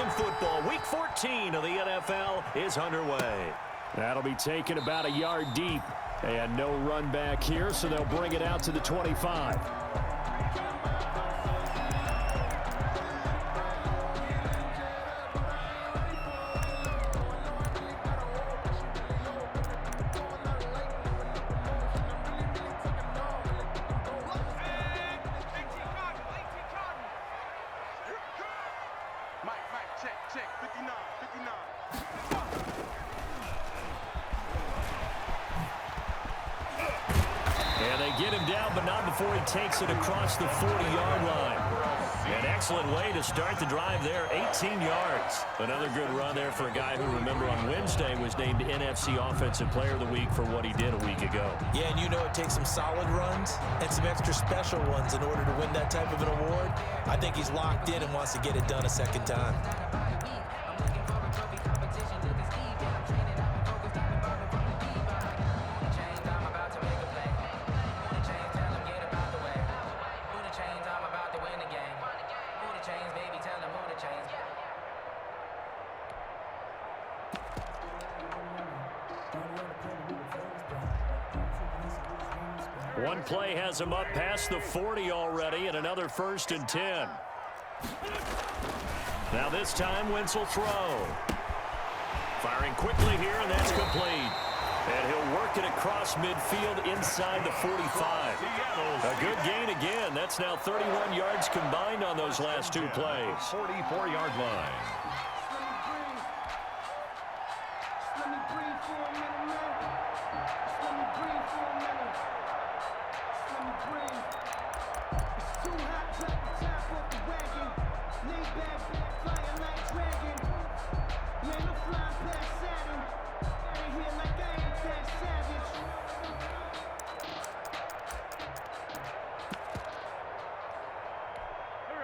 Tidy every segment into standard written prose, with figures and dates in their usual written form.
preseason football. Week 14 of the NFL is underway. That'll be taken about a yard deep. And no run back here, so they'll bring it out to the 25. Get him down, but not before he takes it across the 40-yard line. An excellent way to start the drive there, 18 yards. Another good run there for a guy who, remember, on Wednesday was named NFC Offensive Player of the Week for what he did a week ago. Yeah, and you know it takes some solid runs and some extra special ones in order to win that type of an award. I think he's locked in and wants to get it done a second time. One play has him up past the 40 already, and another 1st and 10. Now this time, Wentz will throw. Firing quickly here, and that's complete. And he'll work it across midfield inside the 45. A good gain again. That's now 31 yards combined on those last two plays. 44-yard line.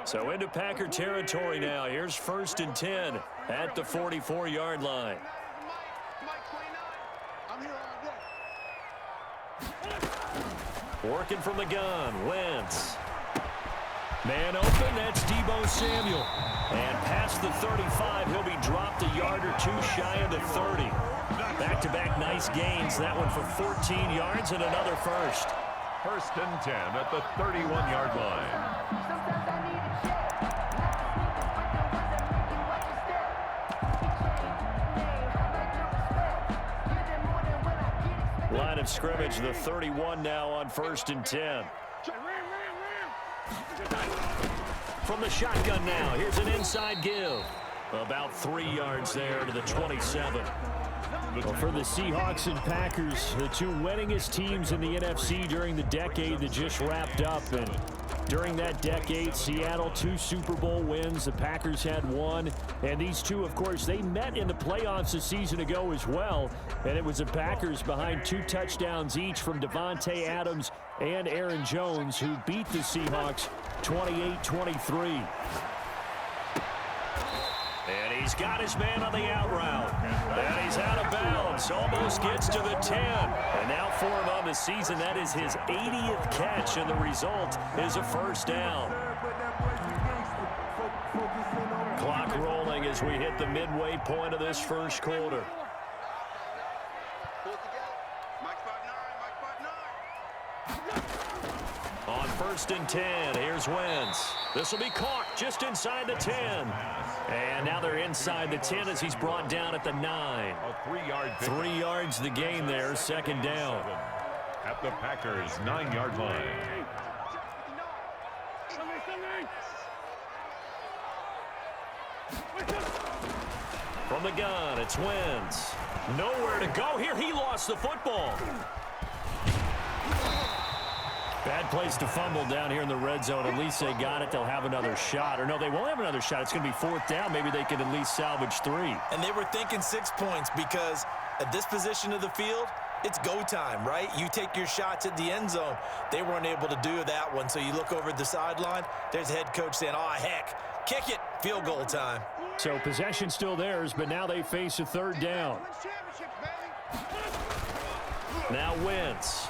So into Packer territory now. Here's 1st and 10 at the 44-yard line. Working from the gun, Wentz. Man open, that's Deebo Samuel. And past the 35, he'll be dropped a yard or two shy of the 30. Back-to-back nice gains. That one for 14 yards and another first. 1st and 10 at the 31-yard line. Line of scrimmage, the 31 now on 1st and 10. From the shotgun now, here's an inside give. About 3 yards there to the 27. Well, for the Seahawks and Packers, the two winningest teams in the NFC during the decade that just wrapped up. And during that decade, Seattle 2 Super Bowl wins. The Packers had 1. And these two, of course, they met in the playoffs a season ago as well. And it was the Packers behind 2 touchdowns each from Devontae Adams and Aaron Jones, who beat the Seahawks 28-23. And he's got his man on the out route. And he's out of bounds. Almost gets to the 10. And now for him on the season, that is his 80th catch, and the result is a 1st down. Clock rolling as we hit the midway point of this 1st quarter. On 1st and 10, here's Wentz. This will be caught just inside the 10. And now they're inside the 10 as he's brought down at the 9. A 3-yard pick. 3 yards the gain there, 2nd down. At the Packers' 9-yard line. From the gun, it's Wentz. Nowhere to go here. He lost the football. Bad place to fumble down here in the red zone. At least they got it. They'll have another shot. Or no, they won't have another shot. It's going to be 4th down. Maybe they can at least salvage 3. And they were thinking 6 points because at this position of the field, it's go time, right? You take your shots at the end zone. They weren't able to do that one. So you look over at the sideline. There's the head coach saying, oh, heck, kick it. Field goal time. So possession still theirs, but now they face a 3rd down. Now Wentz.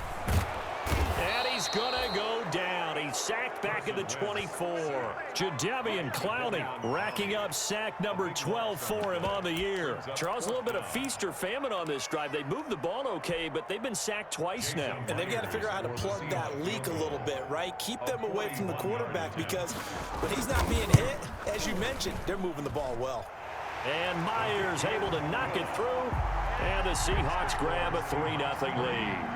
And he's going to go down. He sacked back at the 24. Jadeveon Clowney racking up sack number 12 for him on the year. Charles, a little bit of feast or famine on this drive. They moved the ball okay, but they've been sacked twice now. And they've got to figure out how to plug that leak a little bit, right? Keep them away from the quarterback because when he's not being hit, as you mentioned, they're moving the ball well. And Myers able to knock it through. And the Seahawks grab a 3-0 lead.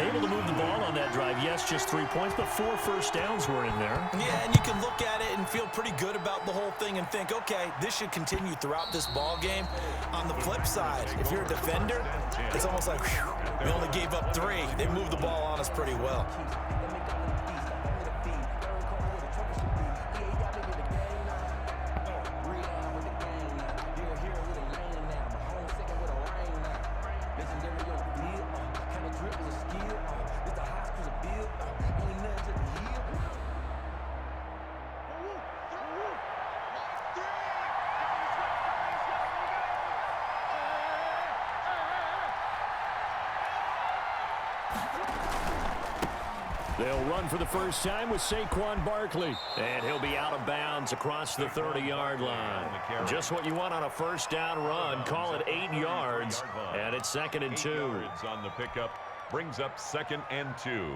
Able to move the ball on that drive. Yes, just 3 points, but 4 first downs were in there. Yeah, and you can look at it and feel pretty good about the whole thing and think, okay, this should continue throughout this ball game. On the flip side, if you're a defender, it's almost like, whew, we only gave up 3. They moved the ball on us pretty well. They'll run for the first time with Saquon Barkley. And he'll be out of bounds across the 30-yard line. Just what you want on a first down run. Call it 8 yards. And it's 2nd and 2. 8 yards on the pickup brings up 2nd and 2.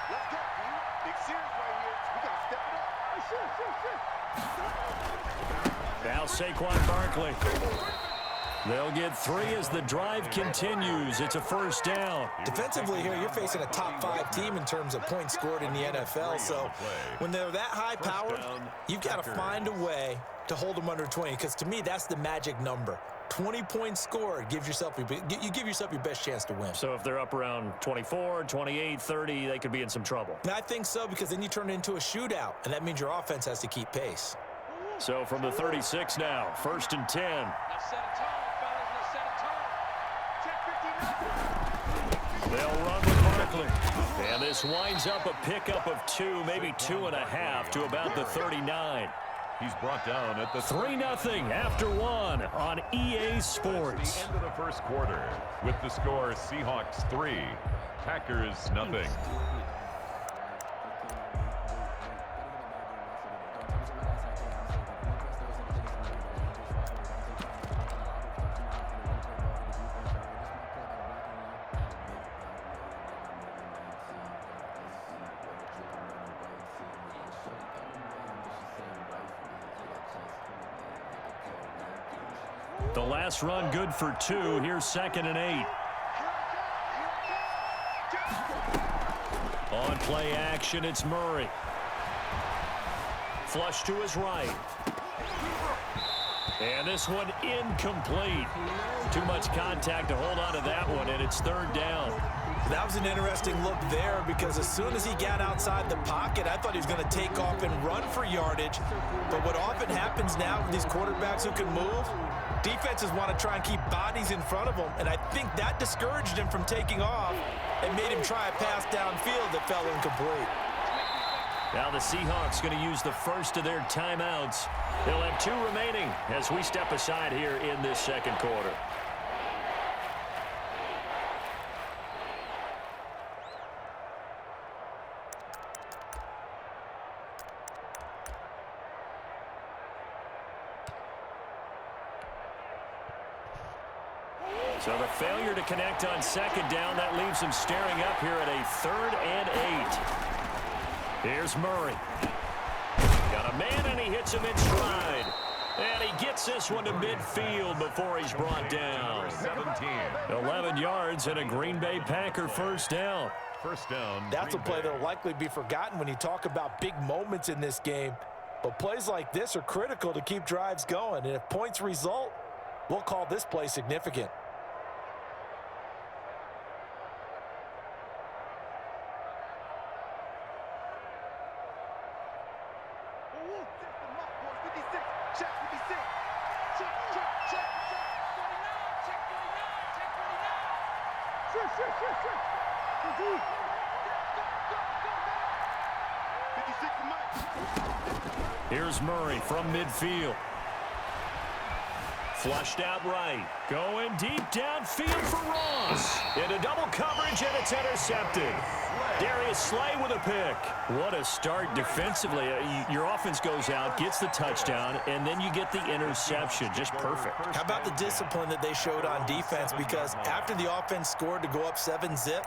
Let's go, man. Big series right here. We got to step it up. Now Saquon Barkley. They'll get 3 as the drive continues. It's a first down. Defensively here, you're facing a top 5 team in terms of points scored in the NFL. So when they're that high powered, you've got to find a way to hold them under 20. Because to me, that's the magic number. 20 points scored, you give yourself your best chance to win. So if they're up around 24, 28, 30, they could be in some trouble. And I think so, because then you turn it into a shootout, and that means your offense has to keep pace. So from the 36 now, 1st and 10. Now set a tone, fellas. Let's set a tone. Check 59. They'll run with Barkley. And this winds up a pickup of 2, maybe 2.5 to about the 39. He's brought down at the 3-0 after 1 on EA Sports. End of the first quarter with the score Seahawks 3, Packers 0. The last run good for 2. Here's 2nd and 8. On play action, it's Murray. Flush to his right. And this one incomplete. Too much contact to hold on to that one, and it's 3rd down. That was an interesting look there, because as soon as he got outside the pocket, I thought he was going to take off and run for yardage. But what often happens now with these quarterbacks who can move, defenses want to try and keep bodies in front of them, and I think that discouraged him from taking off and made him try a pass downfield that fell incomplete. Now the Seahawks going to use the first of their timeouts. They'll have 2 remaining as we step aside here in this 2nd quarter. So the failure to connect on 2nd down, that leaves him staring up here at a 3rd and 8. Here's Murray. Got a man, and he hits him in stride. And he gets this one to midfield before he's brought down. 17. 11 yards and a Green Bay Packer first down. First down. That's a play that will likely be forgotten when you talk about big moments in this game. But plays like this are critical to keep drives going. And if points result, we'll call this play significant. Here's Murray from midfield. Flushed out right. Going deep downfield for Ross. Into double coverage, and it's intercepted. Darius Slay with a pick. What a start defensively. Your offense goes out, gets the touchdown, and then you get the interception. Just perfect. How about the discipline that they showed on defense? Because after the offense scored to go up 7-zip,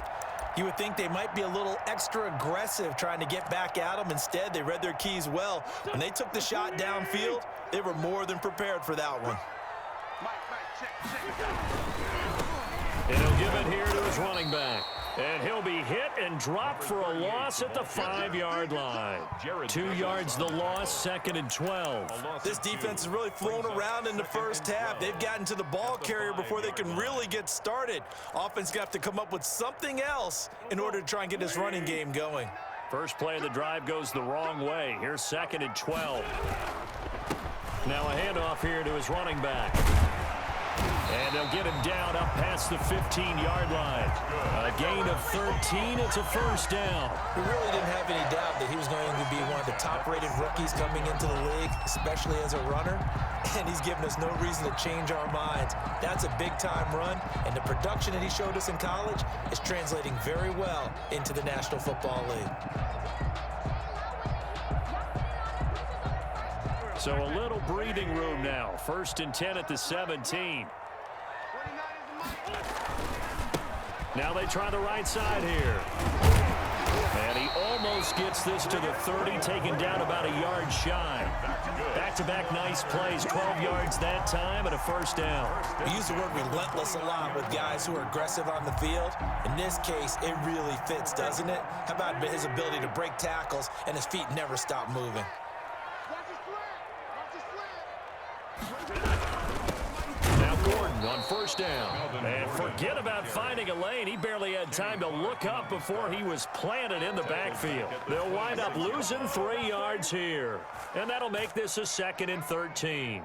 you would think they might be a little extra aggressive trying to get back at them. Instead, they read their keys well. When they took the shot downfield, they were more than prepared for that one. And he'll give it here to his running back. And he'll be hit and dropped for a loss at the 5-yard line. 2 yards the loss, 2nd and 12. This defense has really flown around in the first half. They've gotten to the ball carrier before they can really get started. Offense got to come up with something else in order to try and get this running game going. First play of the drive goes the wrong way. Here's 2nd and 12. Now a handoff here to his running back. And they'll get him down up past the 15-yard line. A gain of 13. It's a first down. We really didn't have any doubt that he was going to be one of the top-rated rookies coming into the league, especially as a runner. And he's given us no reason to change our minds. That's a big-time run, and the production that he showed us in college is translating very well into the National Football League. So a little breathing room now. 1st and 10 at the 17. Now they try the right side here. And he almost gets this to the 30, taken down about a yard shy. Back-to-back nice plays, 12 yards that time, and a first down. We use the word relentless a lot with guys who are aggressive on the field. In this case, it really fits, doesn't it? How about his ability to break tackles and his feet never stop moving? Now Gordon on first down. And forget about finding a lane. He barely had time to look up before he was planted in the backfield. They'll wind up losing 3 yards here. And that'll make this a 2nd and 13.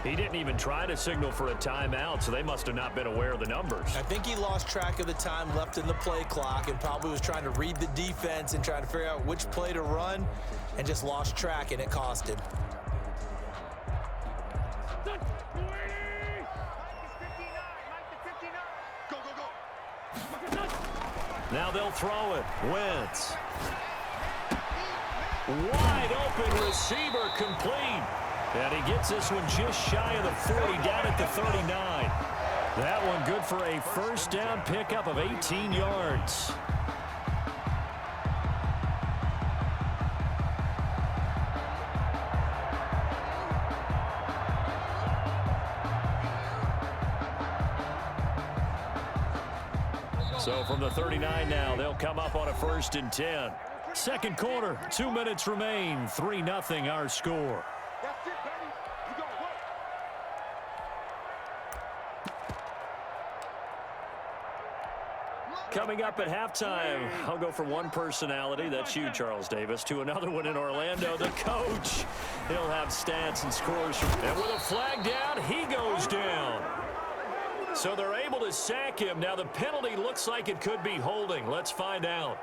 He didn't even try to signal for a timeout, so they must have not been aware of the numbers. I think he lost track of the time left in the play clock and probably was trying to read the defense and trying to figure out which play to run and just lost track, and it cost him. Now they'll throw it. Wentz. Wide open receiver, complete. And he gets this one just shy of the 40, down at the 39. That one good for a first down pickup of 18 yards. So from the 39 now, they'll come up on a 1st and 10. Second quarter, 2 minutes remain. 3-0 our score. Coming up at halftime, I'll go from one personality, that's you, Charles Davis, to another one in Orlando, the coach. He'll have stats and scores. And with a flag down, he goes down. So they're able to sack him. Now the penalty looks like it could be holding. Let's find out.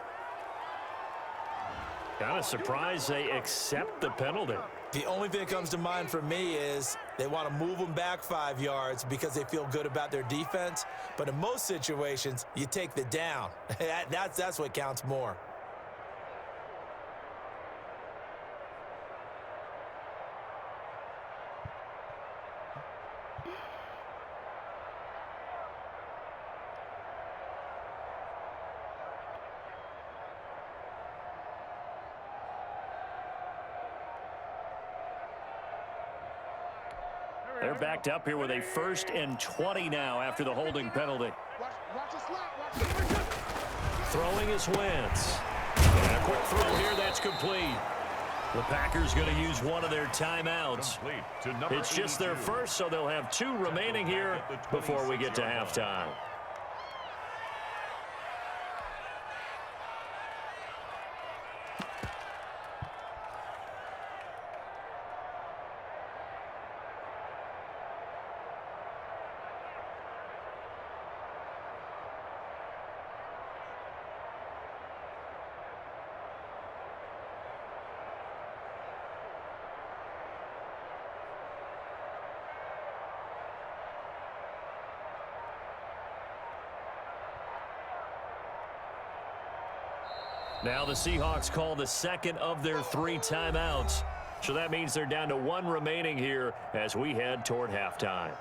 Kind of surprised they accept the penalty. The only thing that comes to mind for me is they want to move them back 5 yards because they feel good about their defense. But in most situations, you take the down. That's what counts more. They're backed up here with a 1st and 20 now after the holding penalty. Throwing is Wentz. And a quick throw here, that's complete. The Packers going to use one of their timeouts. It's just their first, so they'll have 2 remaining here before we get to halftime. Now the Seahawks call the second of their 3 timeouts. So that means they're down to 1 remaining here as we head toward halftime.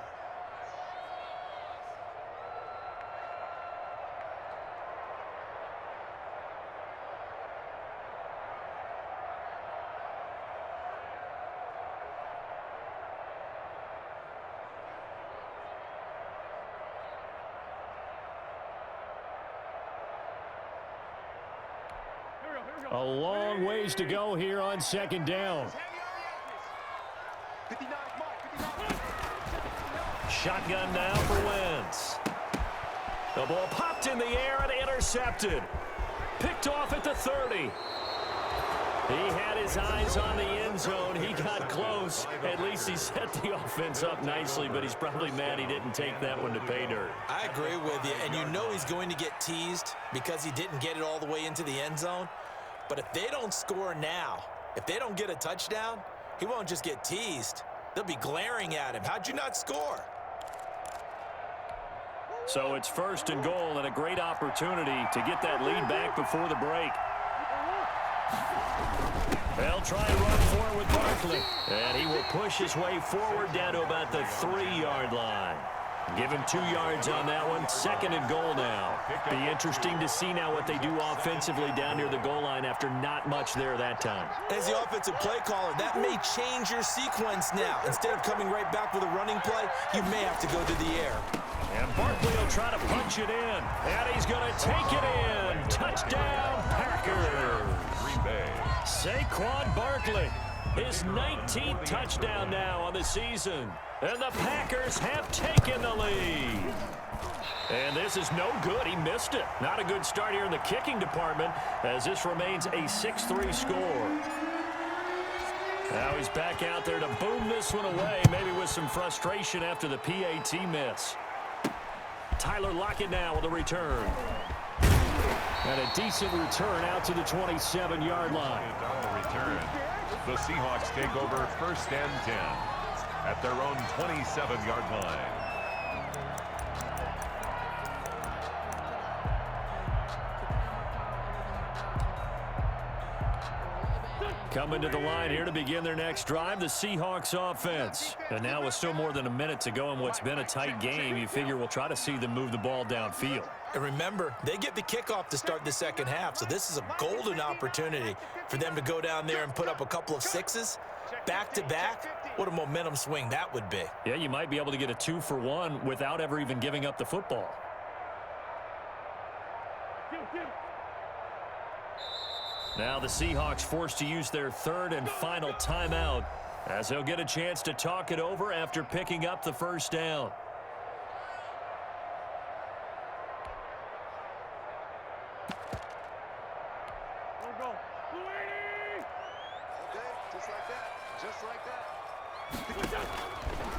A long ways to go here on second down. Shotgun now for Wentz. The ball popped in the air and intercepted. Picked off at the 30. He had his eyes on the end zone. He got close. At least he set the offense up nicely, but he's probably mad he didn't take that one to pay dirt. I agree with you, and you know he's going to get teased because he didn't get it all the way into the end zone. But if they don't score now, if they don't get a touchdown, he won't just get teased. They'll be glaring at him. How'd you not score? So it's 1st and goal and a great opportunity to get that lead back before the break. They'll try and run forward with Barkley. And he will push his way forward down to about the 3-yard line. Give him 2 yards on that one. 2nd and goal now. Be interesting to see now what they do offensively down near the goal line after not much there that time. As the offensive play caller, that may change your sequence now. Instead of coming right back with a running play, you may have to go to the air. And Barkley will try to punch it in. And he's going to take it in. Touchdown, Packers. Green Bay. Saquon Barkley, his 19th touchdown now on the season. And the Packers have taken the lead. And this is no good. He missed it. Not a good start here in the kicking department as this remains a 6-3 score. Now he's back out there to boom this one away, maybe with some frustration after the PAT miss. Tyler Lockett now with a return. And a decent return out to the 27-yard line. On the return, the Seahawks take over 1st and 10 at their own 27-yard line. Coming to the line here to begin their next drive, the Seahawks offense. And now with still more than a minute to go in what's been a tight game, you figure we'll try to see them move the ball downfield. And remember, they get the kickoff to start the second half, so this is a golden opportunity for them to go down there and put up a couple of 6s back-to-back. What a momentum swing that would be. Yeah, you might be able to get a 2-for-1 without ever even giving up the football. Now the Seahawks forced to use their 3rd and final timeout as they'll get a chance to talk it over after picking up the 1st down.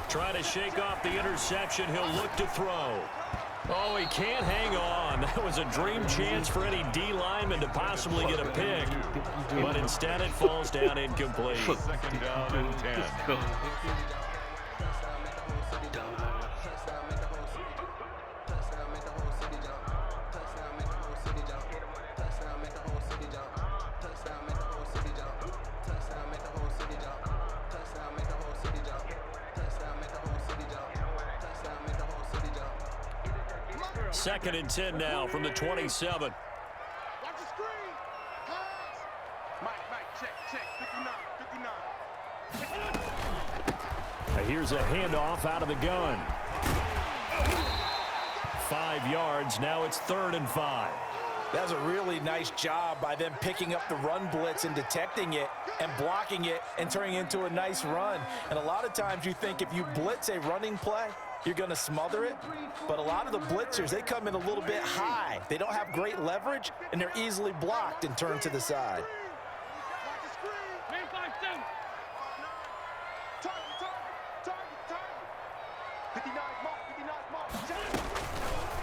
Trying to shake off the interception. He'll look to throw. Oh, he can't hang on. That was a dream chance for any D lineman to possibly get a pick. But instead it falls down incomplete. 2nd down and 10. Second and 10 now from the 27. Watch the screen. Pass. Mike, check. 59. Here's a handoff out of the gun. 5 yards. Now it's 3rd and 5. That was a really nice job by them picking up the run blitz and detecting it and blocking it and turning it into a nice run. And a lot of times you think if you blitz a running play, you're going to smother it. But a lot of the blitzers, they come in a little bit high. They don't have great leverage, and they're easily blocked and turned to the side.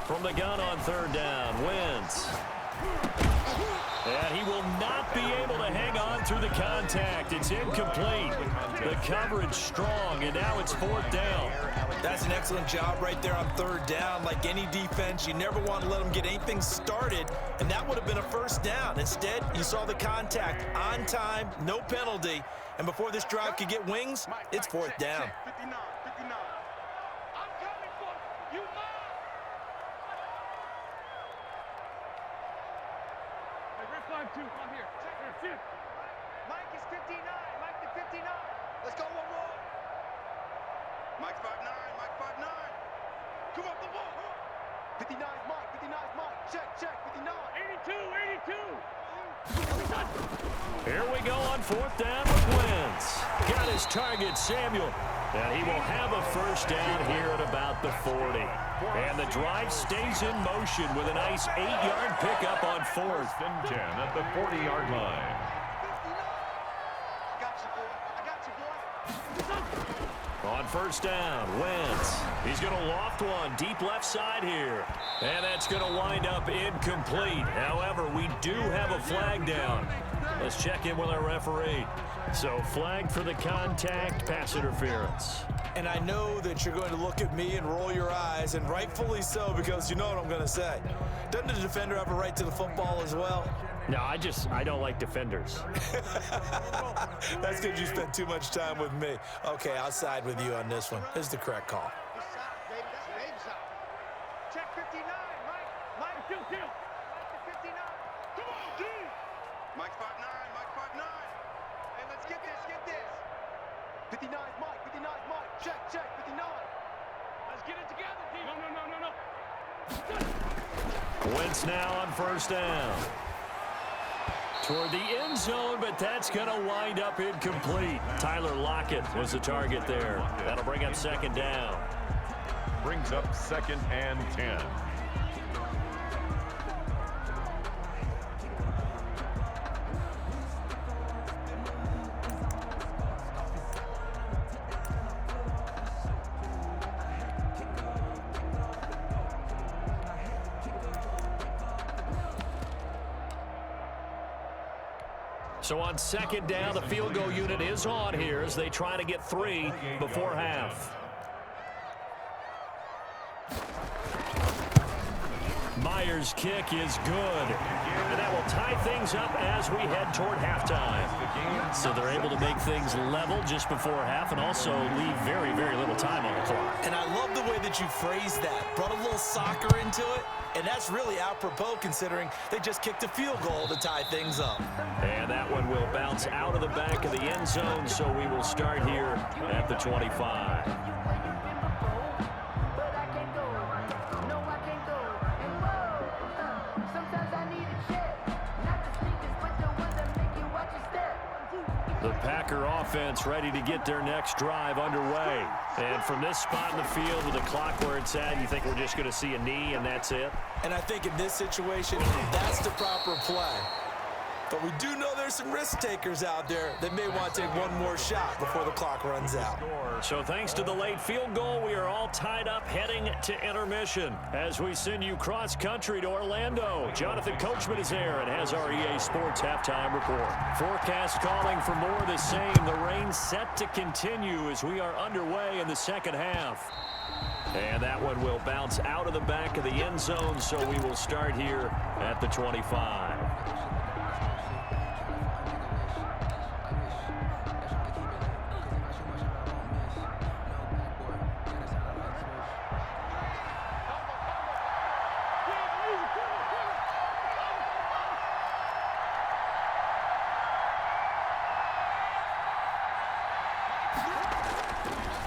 From the gun on 3rd down, Wentz. And he will not be able to hang on through the contact. It's incomplete. The coverage strong, and now it's 4th down. That's an excellent job right there on third down. Like any defense, you never want to let them get anything started, and that would have been a first down. Instead, you saw the contact on time, no penalty, and before this drive could get wings, it's fourth down. 59, 59. I'm coming for you. Hey, red flag 2, I'm here. Check. Mike is 59. Mike the 59. Let's go one more. Mike's 5'9", Mike 5'9". Come up the ball. 59 is Mike, 59 is Mike. Check, 59. 82. Here we go on fourth down with Wentz. Got his target, Samuel. And he will have a first down here at about the 40. And the drive stays in motion with a nice 8-yard pickup on fourth. First and 10 at the 40-yard line. On first down, Wentz. He's going to loft one deep left side here. And that's going to wind up incomplete. However, we do have a flag down. Let's check in with our referee. So flag for the contact, pass interference. And I know that you're going to look at me and roll your eyes, and rightfully so, because you know what I'm going to say. Doesn't the defender have a right to the football as well? No, I don't like defenders. That's because you spent too much time with me. Okay, I'll side with you on this one. This is the correct call. Check 59, Mike, kill. Mike 59. Come on, dude. Mike's 5'9", Mike 5'9". Hey, let's get this. 59 is Mike, 59 is Mike. Check, 59. Let's get it together, D. No. Wentz now on first down. Toward the end zone, but that's going to wind up incomplete. Tyler Lockett was the target there. That'll bring up second down. Brings up second and 10. So on second down, the field goal unit is on here as they try to get 3 before half. Myers' kick is good. And that will tie things up as we head toward halftime. So they're able to make things level just before half and also leave very, very little time on the clock. And I love the way that you phrased that. Brought a little soccer into it. And that's really apropos considering they just kicked a field goal to tie things up. And that one will bounce out of the back of the end zone, so we will start here at the 25. The Packer offense ready to get their next drive underway. And from this spot in the field with the clock where it's at, you think we're just going to see a knee and that's it? And I think in this situation, that's the proper play. But we do know there's some risk takers out there that may want to take one more shot before the clock runs out. So thanks to the late field goal, we are all tied up heading to intermission. As we send you cross country to Orlando, Jonathan Coachman is there and has our EA Sports halftime report. Forecast calling for more of the same. The rain set to continue as we are underway in the second half. And that one will bounce out of the back of the end zone, so we will start here at the 25.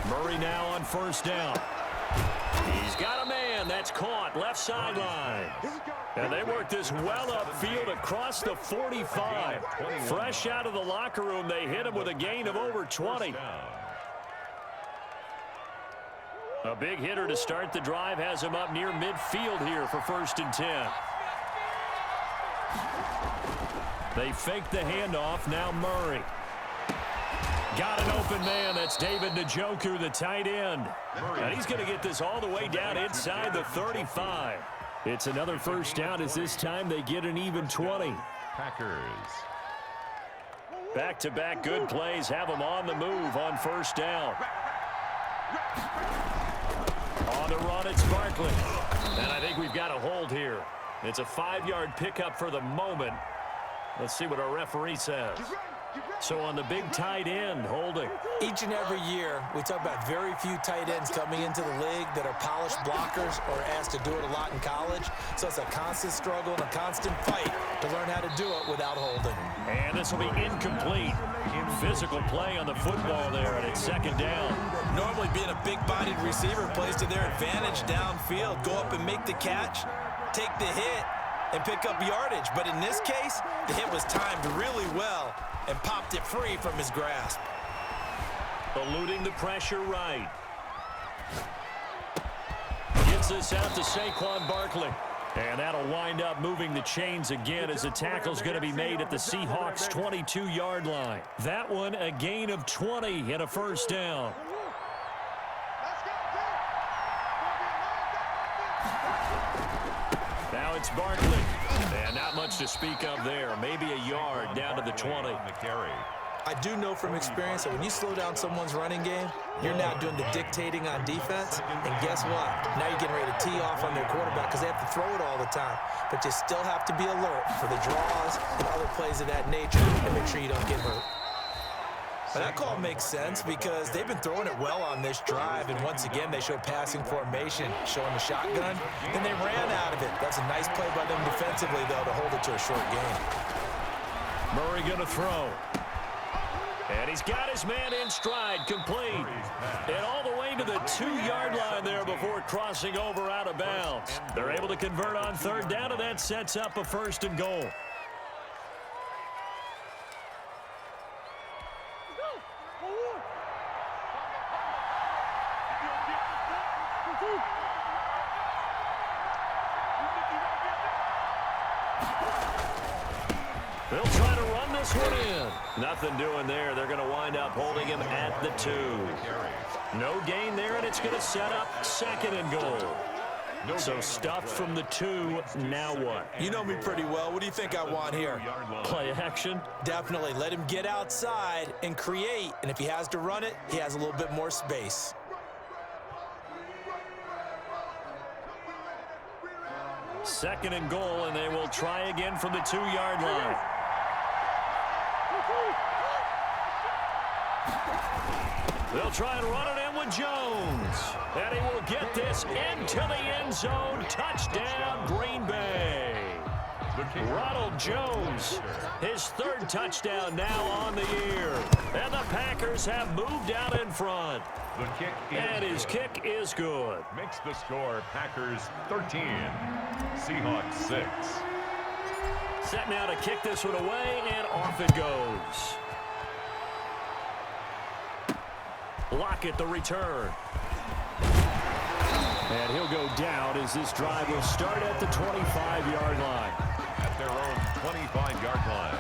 Murray now on first down. He's got a man. That's caught. Left sideline. And they work this well upfield across the 45. Fresh out of the locker room, they hit him with a gain of over 20. A big hitter to start the drive has him up near midfield here for first and 10. They fake the handoff. Now Murray. Got an open man. That's David Njoku, the tight end. And he's going to get this all the way down inside the 35. It's another first down as this time they get an even 20. Packers. Back-to-back good plays have them on the move on first down. On the run, it's Barkley. And I think we've got a hold here. It's a 5-yard pickup for the moment. Let's see what our referee says. So on the big tight end, holding. Each and every year, we talk about very few tight ends coming into the league that are polished blockers or asked to do it a lot in college. So it's a constant struggle and a constant fight to learn how to do it without holding. And this will be incomplete. Physical play on the football there, and it's second down. Normally being a big-bodied receiver plays to their advantage downfield. Go up and make the catch, take the hit, and pick up yardage. But in this case, the hit was timed really well and popped it free from his grasp. Eluding the pressure right. Gets this out to Saquon Barkley. And that'll wind up moving the chains again as the tackle's going to be made at the Seahawks' 22-yard line. That one a gain of 20 and a first down. Now it's Barkley. And not much to speak of there. Maybe a yard down to the 20. I do know from experience that when you slow down someone's running game, you're now doing the dictating on defense. And guess what? Now you're getting ready to tee off on their quarterback because they have to throw it all the time. But you still have to be alert for the draws and other plays of that nature and make sure you don't get hurt. But that call makes sense because they've been throwing it well on this drive, and once again they showed passing formation, showing the shotgun, and they ran out of it. That's a nice play by them defensively, though, to hold it to a short gain. Murray going to throw. And he's got his man in stride, complete. And all the way to the 2-yard line there before crossing over out of bounds. They're able to convert on third down, and that sets up a first and goal. They'll try to run this one in. Nothing doing there. They're going to wind up holding him at the 2. No gain there, and it's going to set up second and goal. So stuffed from the 2. Now what? You know me pretty well. What do you think I want here? Play action? Definitely. Let him get outside and create. And if he has to run it, he has a little bit more space. Second and goal, and they will try again from the 2-yard line. They'll try and run it in with Jones. And he will get this into the end zone. Touchdown, Green Bay. Ronald Jones, his 3rd touchdown now on the year. And the Packers have moved out in front. And his kick is good. Makes the score Packers 13, Seahawks 6. Set now to kick this one away, and off it goes. Lockett the return. And he'll go down as this drive will start at the 25-yard line. At their own 25-yard line.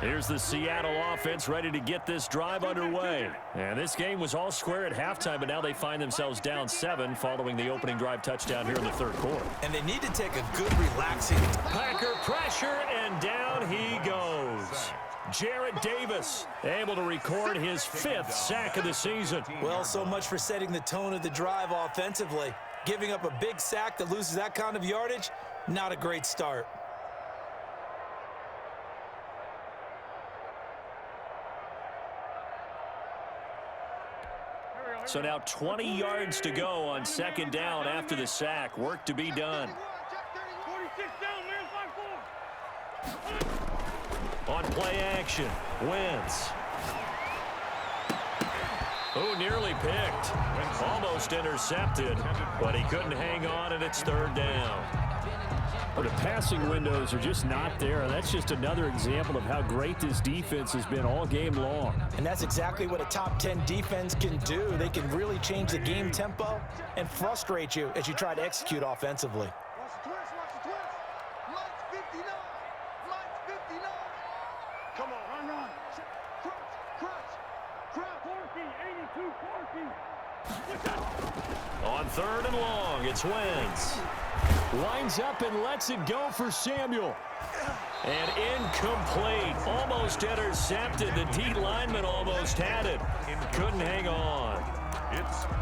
Here's the Seattle offense ready to get this drive underway. And this game was all square at halftime, but now they find themselves down 7 following the opening drive touchdown here in the 3rd quarter. And they need to take a good relaxing. Packer pressure, and down he goes. Jarrett Davis able to record his 5th sack of the season. Well, so much for setting the tone of the drive offensively. Giving up a big sack that loses that kind of yardage, not a great start. So now 20 yards to go on second down after the sack. Work to be done. On play action, Wentz. Oh, nearly picked. Almost intercepted, but he couldn't hang on, and it's 3rd down. Well, the passing windows are just not there. That's just another example of how great this defense has been all game long. And that's exactly what a top 10 defense can do. They can really change the game tempo and frustrate you as you try to execute offensively. Watch the twist, watch the twist. Lights 59. Lights 59. Come on, run. On 3rd and long, it's Wentz. Lines up and lets it go for Samuel. And incomplete. Almost intercepted. The D lineman almost had it. Couldn't hang on.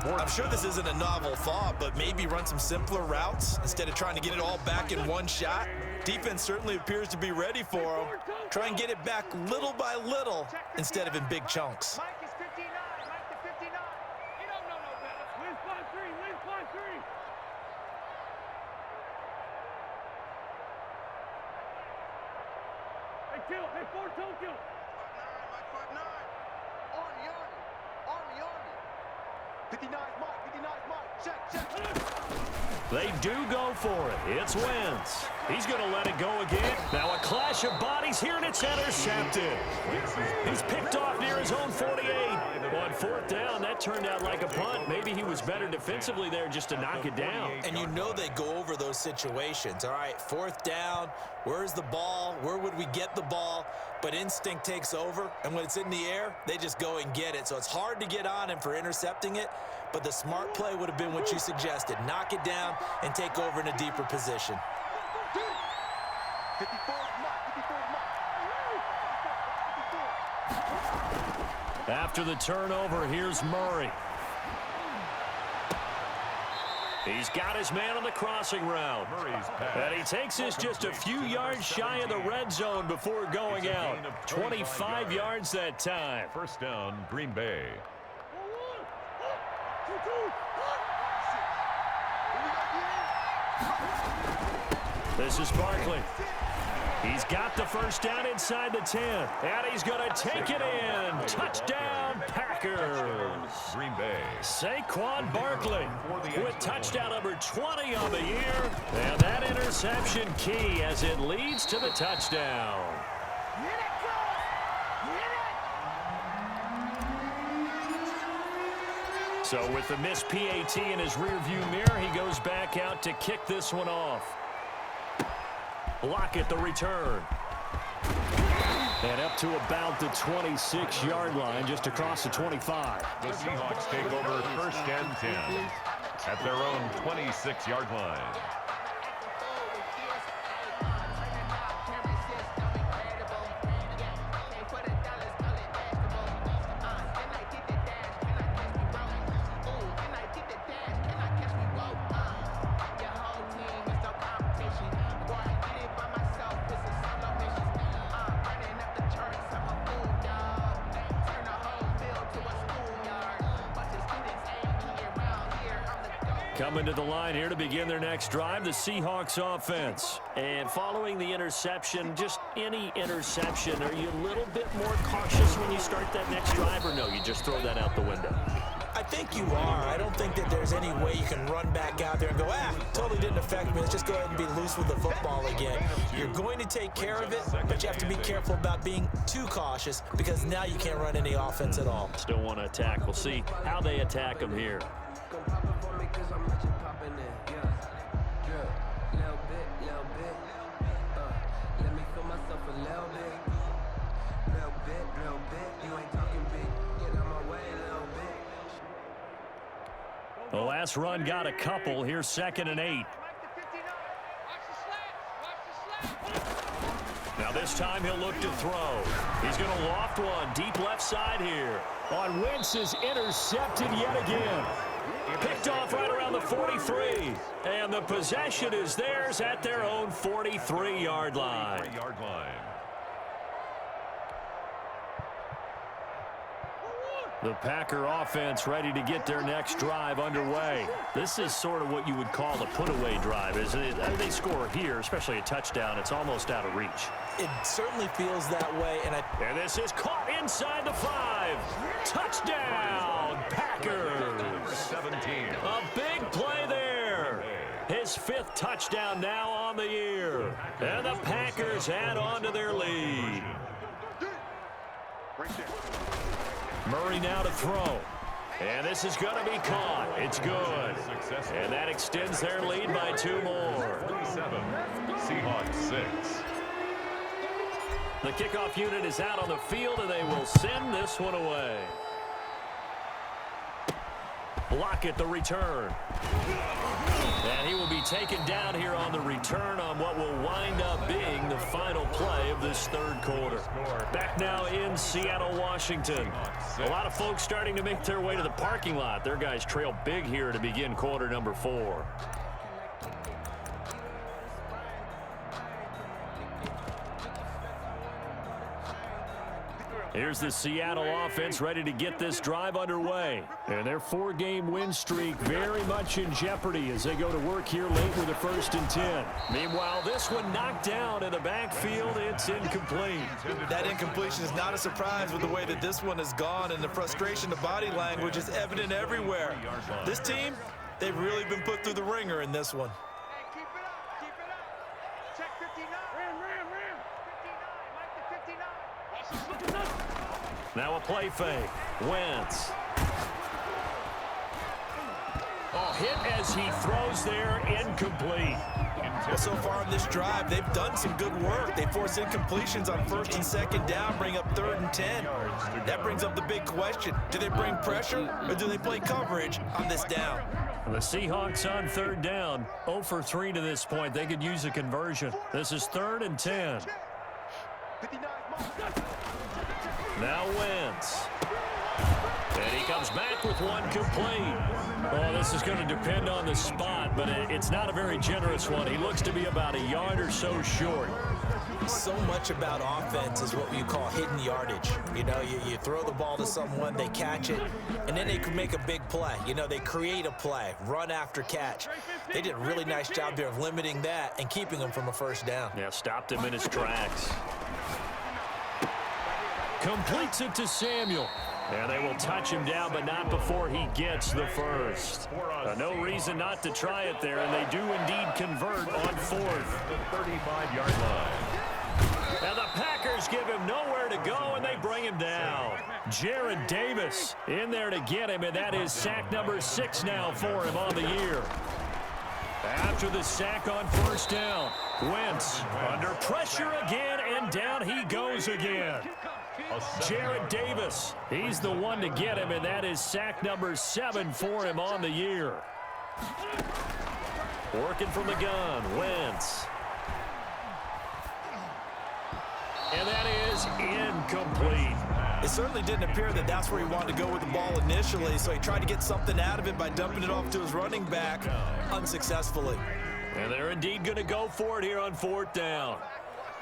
I'm sure this isn't a novel thought, but maybe run some simpler routes instead of trying to get it all back in one shot. Defense certainly appears to be ready for him. Try and get it back little by little instead of in big chunks. Mike is 59. Mike the 59. You don't know no better. Win 5-3. Win 5-3. Hey, kill. Hey, 4-toe kill. 5-9. Mike 5-9. Army. Army. 59 Mike. 59 Mike. Check. They do go for it. It's Wentz. He's going to let it go again. Now a clash of bodies here, and it's intercepted. He's picked off near his own 48. On 4th down, that turned out like a punt. Maybe he was better defensively there just to knock it down. And you know they go over those situations. All right, 4th down, where's the ball? Where would we get the ball? But instinct takes over, and when it's in the air, they just go and get it. So it's hard to get on him for intercepting it, but the smart play would have been what you suggested. Knock it down and take over in a deeper position. 54 Mike. After the turnover, here's Murray. He's got his man on the crossing route. And he takes this just a few yards shy of the red zone before going out. 25 yards that time. 1st down, Green Bay. This is Barkley. He's got the 1st down inside the 10. And he's going to take it in. Touchdown, Packers. Green Bay. Saquon Barkley with touchdown number 20 on the year. And that interception key as it leads to the touchdown. So with the missed PAT in his rearview mirror, he goes back out to kick this one off. Lockett the return. And up to about the 26-yard line, just across the 25. The Seahawks take over 1st and 10 at their own 26-yard line. Coming to the line here to begin their next drive, the Seahawks offense. And following the interception, just any interception, are you a little bit more cautious when you start that next drive, or no, you just throw that out the window? I think you are. I don't think that there's any way you can run back out there and go, totally didn't affect me. Let's just go ahead and be loose with the football again. You're going to take care of it, but you have to be careful about being too cautious because now you can't run any offense at all. Still want to attack. We'll see how they attack them here. The last run got a couple. Here's 2nd and 8. Now this time he'll look to throw. He's going to loft one deep left side here. On Wentz is intercepted yet again. Picked off right around the 43. And the possession is theirs at their own 43-yard line. The Packer offense ready to get their next drive underway. This is sort of what you would call a put-away drive, isn't it? I mean, they score here, especially a touchdown. It's almost out of reach. It certainly feels that way. And this is caught inside the 5. Touchdown, Packers. 17. A big play there. His 5th touchdown now on the year. And the Packers add on to their lead. Murray now to throw. And this is going to be caught. It's good. And that extends their lead by 2 more. 27. Seahawks 6. The kickoff unit is out on the field, and they will send this one away. block it, the return. And he will be taken down here on the return on what will wind up being the final play of this third quarter. Back now in Seattle, Washington. A lot of folks starting to make their way to the parking lot. Their guys trail big here to begin quarter number 4. Here's the Seattle offense ready to get this drive underway. And their 4-game win streak very much in jeopardy as they go to work here late with a 1st and 10. Meanwhile, this one knocked down in the backfield. It's incomplete. That incompletion is not a surprise with the way that this one has gone, and the frustration of body language is evident everywhere. This team, they've really been put through the ringer in this one. Hey, keep it up, keep it up. Check 59. Ram. 59, Mike to 59. Now a play fake. Wentz. Oh, hit as he throws there, incomplete. Well, so far in this drive, they've done some good work. They force incompletions on 1st and 2nd down, bring up 3rd and 10. That brings up the big question. Do they bring pressure or do they play coverage on this down? The Seahawks on 3rd down, 0 for 3 to this point. They could use a conversion. This is 3rd and 10. 59, Now Wentz. And he comes back with one complete. Oh, this is going to depend on the spot, but it's not a very generous one. He looks to be about a yard or so short. So much about offense is what you call hidden yardage. You know, you throw the ball to someone, they catch it, and then they can make a big play. You know, they create a play, run after catch. They did a really nice job there of limiting that and keeping him from a 1st down. Yeah, stopped him in his tracks. Completes it to Samuel. And they will touch him down, but not before he gets the 1st. No reason not to try it there, and they do indeed convert on 4th. The 35-yard line. And the Packers give him nowhere to go, and they bring him down. Jared Davis in there to get him, and that is sack number 6 now for him on the year. After the sack on 1st down, Wentz under pressure again, and down he goes again. Jared Davis, he's the one to get him, and that is sack number 7 for him on the year. Working from the gun, Wentz. And that is incomplete. It certainly didn't appear that that's where he wanted to go with the ball initially, so he tried to get something out of it by dumping it off to his running back unsuccessfully. And they're indeed going to go for it here on 4th down.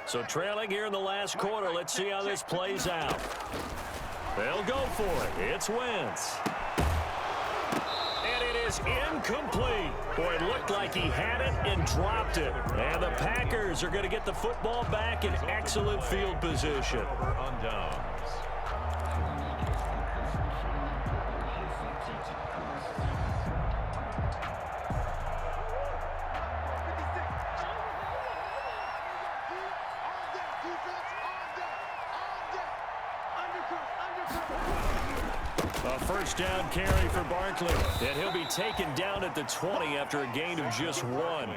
So trailing here in the last quarter, let's see how this plays out. They'll go for it. It's Wentz. And it is incomplete. Boy, it looked like he had it and dropped it. And the Packers are going to get the football back in excellent field position. On downs. A 1st down carry for Barkley, and he'll be taken down at the 20 after a gain of just 1.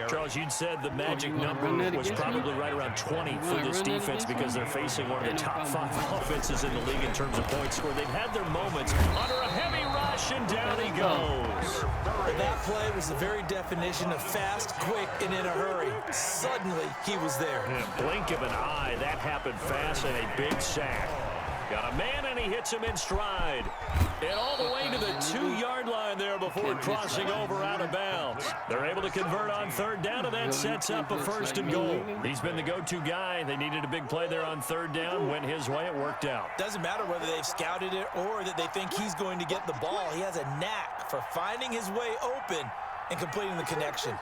Charles, you'd said the magic number was probably right around 20 for this defense because they're facing one of the top 5 offenses in the league in terms of points scored. They've had their moments under a heavy rush, and down he goes. That play was the very definition of fast, quick, and in a hurry. Suddenly, he was there. In a blink of an eye, that happened fast, and a big sack. Got a man, and he hits him in stride. And all the way to the 2-yard line there before crossing over out of bounds. They're able to convert on 3rd down, and that sets up a 1st and goal. He's been the go-to guy. They needed a big play there on 3rd down. Went his way. It worked out. Doesn't matter whether they've scouted it or that they think he's going to get the ball. He has a knack for finding his way open and completing the connection.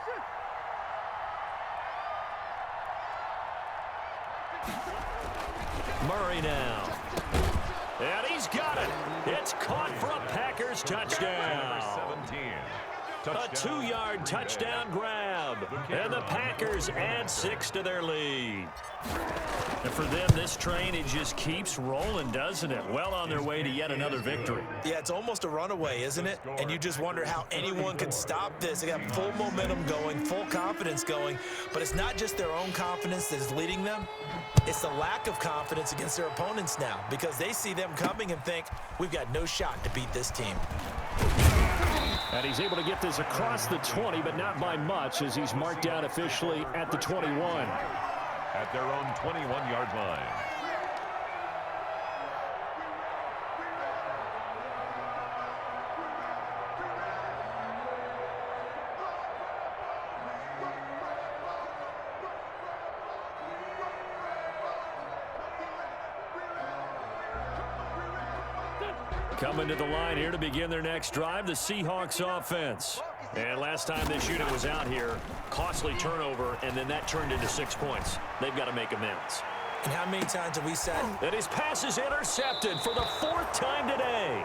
Murray now. And he's got it. It's caught for a Packers touchdown. 17. A 2-yard touchdown grab. And the Packers add 6 to their lead. And for them, this train, it just keeps rolling, doesn't it? Well on their way to yet another victory. Yeah, it's almost a runaway, isn't it? And you just wonder how anyone can stop this. They got full momentum going, full confidence going. But it's not just their own confidence that is leading them. It's the lack of confidence against their opponents now because they see them coming and think, we've got no shot to beat this team. And he's able to get this across the 20, but not by much, as he's marked down officially at the 21. At their own 21-yard line. Coming to the line here to begin their next drive, the Seahawks offense. And last time this unit was out here, costly turnover, and then that turned into 6 points. They've got to make amends. And how many times have we said? And his pass is intercepted for the 4th time today.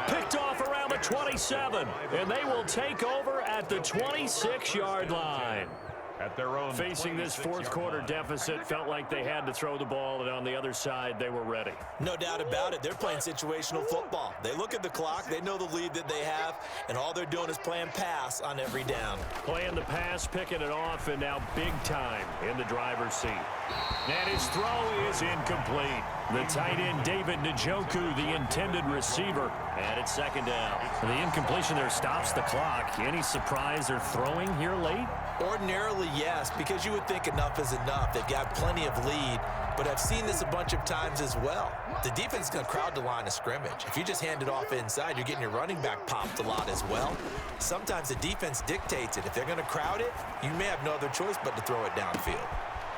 Picked off around the 27, and they will take over at the 26-yard line. At their own Facing this fourth quarter deficit, felt like they had to throw the ball, and on the other side, they were ready. No doubt about it. They're playing situational football. They look at the clock, they know the lead that they have, and all they're doing is playing pass on every down. Playing the pass, picking it off, and now big time in the driver's seat. And his throw is incomplete. The tight end, David Njoku, the intended receiver, and it's 2nd down. The incompletion there stops the clock. Any surprise they're throwing here late? Ordinarily, yes, because you would think enough is enough. They've got plenty of lead, but I've seen this a bunch of times as well. The defense is going to crowd the line of scrimmage. If you just hand it off inside, you're getting your running back popped a lot as well. Sometimes the defense dictates it. If they're going to crowd it, you may have no other choice but to throw it downfield.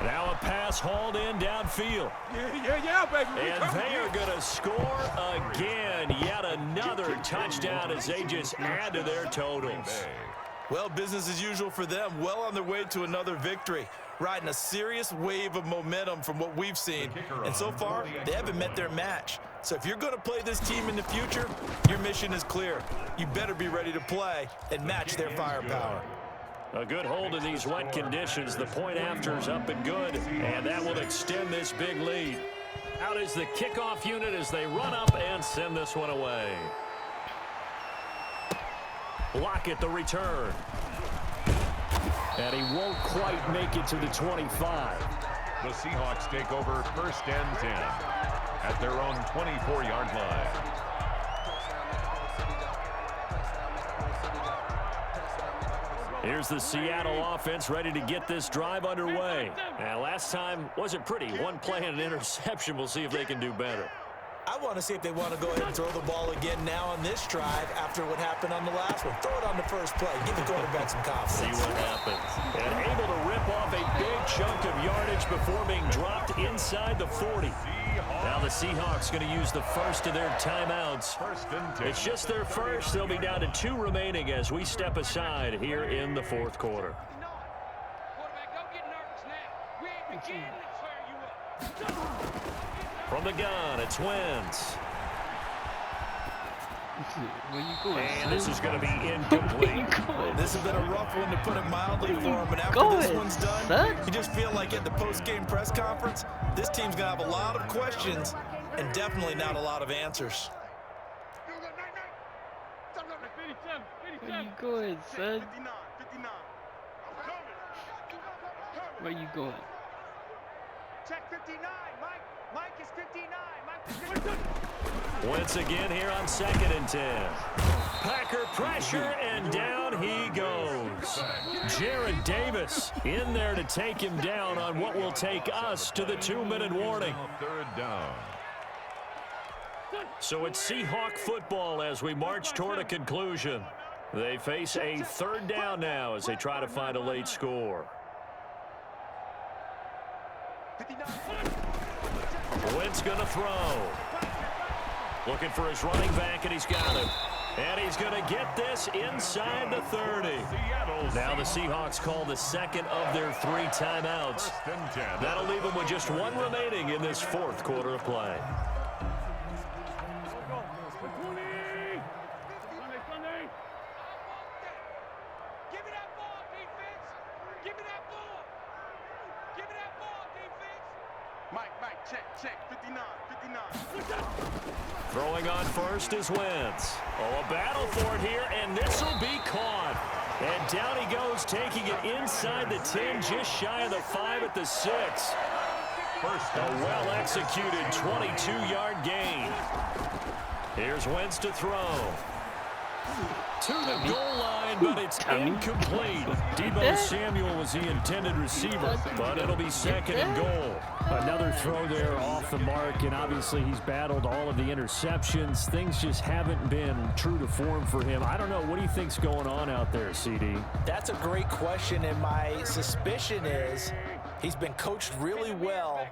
Now a pass hauled in downfield. Yeah, baby. And they are going to score again. Yet another touchdown as they just add to their totals. Well, business as usual for them. Well on their way to another victory. Riding a serious wave of momentum from what we've seen. And so far, they haven't met their match. So if you're going to play this team in the future, your mission is clear. You better be ready to play and match their firepower. A good hold in these wet conditions. The point after is up and good, and that will extend this big lead. Out is the kickoff unit as they run up and send this one away. Lockett the return. And he won't quite make it to the 25. The Seahawks take over 1st and 10 at their own 24-yard line. Here's the Seattle offense ready to get this drive underway. And last time wasn't pretty. One play and an interception. We'll see if they can do better. I want to see if they want to go ahead and throw the ball again now on this drive after what happened on the last one. Throw it on the first play. Give the quarterback some confidence. See what happens. And able to rip off a big chunk of yardage before being dropped inside the 40. Now the Seahawks going to use the first of their timeouts. It's just their first. They'll be down to 2 remaining as we step aside here in the 4th quarter. Quarterback, don't get nervous now. We ain't beginning to tear you up. From the gun, it's Wentz. Where you going? And this is going to be incomplete. This has been a rough one, to put it mildly, for him. And after this one's done, you just feel like at the post-game press conference, this team's going to have a lot of questions and definitely not a lot of answers. Where you going, son? 59. Where you going? Check 59, Mike. Mike is 59. Mike is 59. Wentz again here on 2nd and 10. Packer pressure, and down he goes. Jared Davis in there to take him down on what will take us to the 2-minute warning. 3rd down. So it's Seahawk football as we march toward a conclusion. They face a 3rd down now as they try to find a late score. 59. Wentz going to throw. Looking for his running back, and he's got him. And he's going to get this inside the 30. Now the Seahawks call the 2nd of their 3 timeouts. That'll leave them with just 1 remaining in this 4th quarter of play. Give me that ball, defense. Give me that ball. Give me that ball, defense. Mike, check. 59. Throwing on first is Wentz. Oh, a battle for it here, and this will be caught. And down he goes, taking it inside the 10, just shy of the 5 at the 6. A well-executed 22-yard gain. Here's Wentz to throw. To the goal line, but it's incomplete. Deebo Samuel was the intended receiver, but it'll be second and goal. Another throw there off the mark, and obviously he's battled all of the interceptions. Things just haven't been true to form for him. I don't know. What do you think's going on out there, CD? That's a great question, and my suspicion is he's been coached really well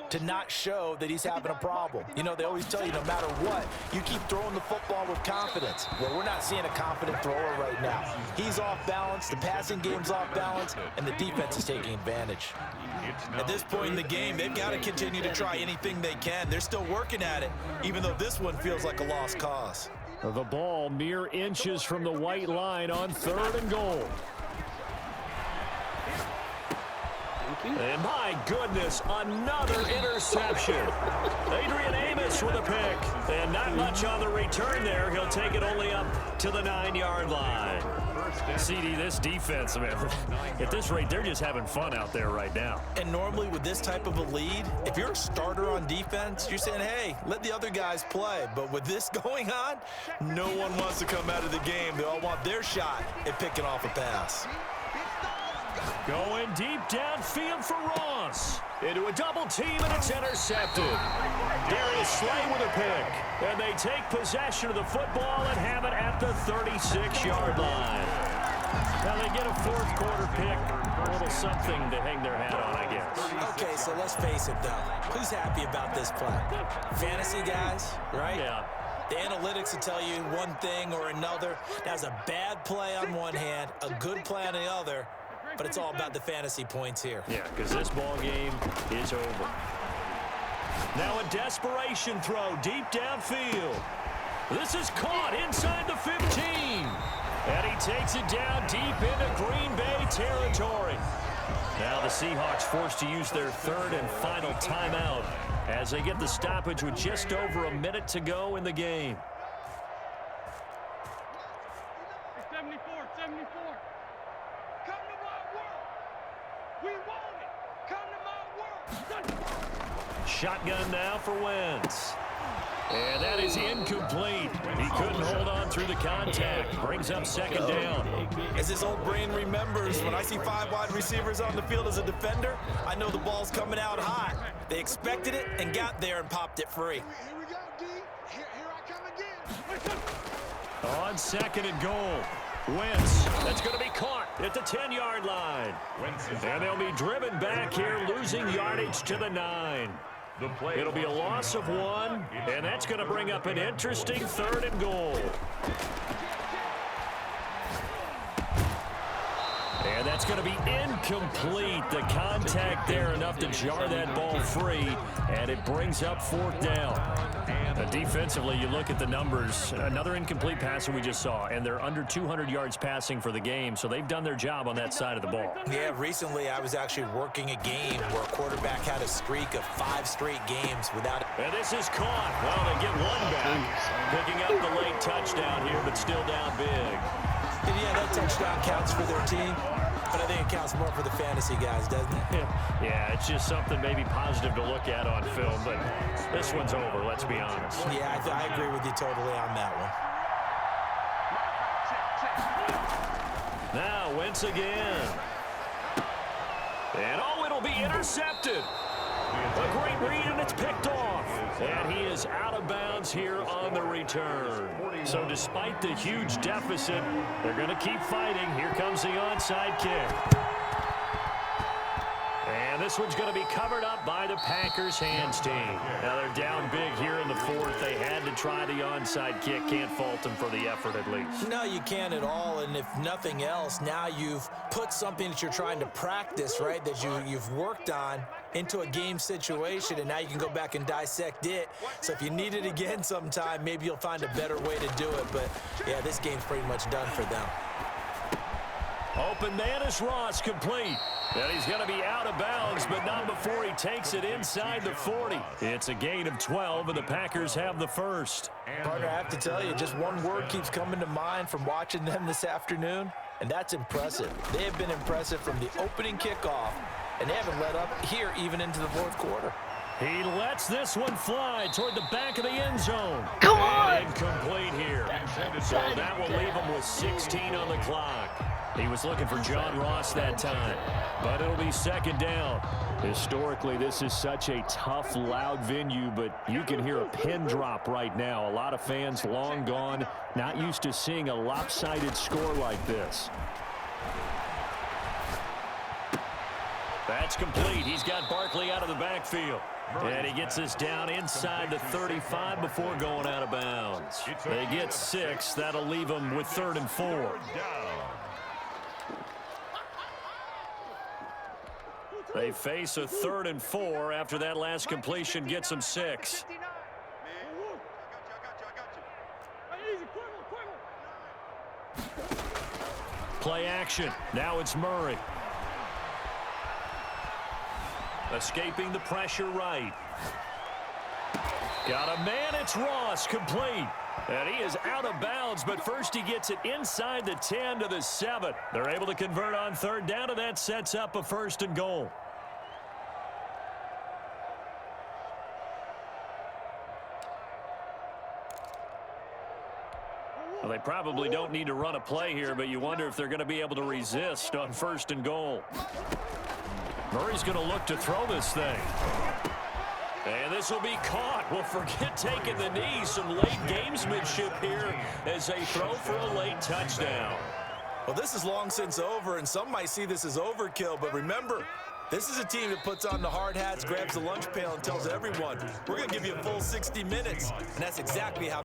to not show that he's having a problem. You know, they always tell you no matter what, you keep throwing the football with confidence. Well, we're not seeing a confident thrower right now. He's off balance, the passing game's off balance, and the defense is taking advantage. At this point in the game, they've got to continue to try anything they can. They're still working at it, even though this one feels like a lost cause. The ball mere inches from the white line on 3rd and goal. And my goodness, another interception. Adrian Amos with a pick. And not much on the return there. He'll take it only up to the 9-yard line. CD, this defense, man, at this rate, they're just having fun out there right now. And normally with this type of a lead, if you're a starter on defense, you're saying, hey, let the other guys play. But with this going on, no one wants to come out of the game. They all want their shot at picking off a pass. Going deep downfield for Ross. Into a double team, and it's intercepted. Darius Slay with a pick. And they take possession of the football and have it at the 36-yard line. Now they get a 4th quarter pick. A little something to hang their hat on, I guess. Okay, so let's face it, though. Who's happy about this play? Fantasy guys, right? Yeah. The analytics will tell you one thing or another. That's a bad play on one hand, a good play on the other. But it's all about the fantasy points here. Yeah, because this ball game is over. Now a desperation throw deep downfield. This is caught inside the 15. And he takes it down deep into Green Bay territory. Now the Seahawks forced to use their 3rd and final timeout as they get the stoppage with just over a minute to go in the game. 74. Come to my world. We want it. Come to my world. Shotgun now for Wentz. And that is incomplete. He couldn't hold on through the contact. Brings up 2nd down. As his old brain remembers, when I see 5 wide receivers on the field as a defender, I know the ball's coming out hot. They expected it and got there and popped it free. Here we go, D. Here I come again. On 2nd and goal. Wentz, that's going to be caught at the 10-yard line. And they'll be driven back here, losing yardage to the 9. It'll be a loss of 1, and that's going to bring up an interesting 3rd and goal. And that's going to be incomplete. The contact there enough to jar that ball free, and it brings up 4th down. Defensively, you look at the numbers. Another incomplete passer we just saw, and they're under 200 yards passing for the game, so they've done their job on that side of the ball. Yeah, recently I was actually working a game where a quarterback had a streak of 5 straight games without it. And this is caught. Well, they get one back. Picking up the late touchdown here, but still down big. And yeah, that touchdown counts for their team, but I think it counts more for the fantasy guys, doesn't it? Yeah, it's just something maybe positive to look at on film, but this one's over, let's be honest. Yeah, I agree with you totally on that one. Now, Wentz again. And oh, it'll be intercepted. A great read, and it's picked off. And he is out of bounds here on the return. So despite the huge deficit, they're going to keep fighting. Here comes the onside kick. And this one's going to be covered up by the Packers hands team. Now they're down big here in the 4th. They had to try the onside kick. Can't fault them for the effort at least. No, you can't at all. And if nothing else, now you've put something that you're trying to practice, right, that you've worked on into a game situation, and now you can go back and dissect it. So if you need it again sometime, maybe you'll find a better way to do it. But, yeah, this game's pretty much done for them. Open man is Ross, complete. And he's going to be out of bounds, but not before he takes it inside the 40. It's a gain of 12, and the Packers have the first. Partner, I have to tell you, just one word keeps coming to mind from watching them this afternoon, and that's impressive. They have been impressive from the opening kickoff, and they haven't let up here even into the 4th quarter. He lets this one fly toward the back of the end zone. Come on! And incomplete here. So that will leave him with 16 on the clock. He was looking for John Ross that time, but it'll be second down. Historically, this is such a tough, loud venue, but you can hear a pin drop right now. A lot of fans long gone, not used to seeing a lopsided score like this. That's complete. He's got Barkley out of the backfield. And he gets us down inside the 35 before going out of bounds. They get 6. That'll leave them with 3rd and 4. They face a 3rd and 4 after that last completion gets them 6. Play action. Now it's Murray. Escaping the pressure right. Got a man. It's Ross. Complete. And he is out of bounds, but first he gets it inside the 10 to the 7. They're able to convert on 3rd down, and that sets up a 1st and goal. Well, they probably don't need to run a play here, but you wonder if they're going to be able to resist on 1st and goal. Murray's going to look to throw this thing. And this will be caught. Well, forget taking the knee. Some late gamesmanship here as they throw for a late touchdown. Well, this is long since over, and some might see this as overkill, but remember, this is a team that puts on the hard hats, grabs the lunch pail, and tells everyone, we're going to give you a full 60 minutes. And that's exactly how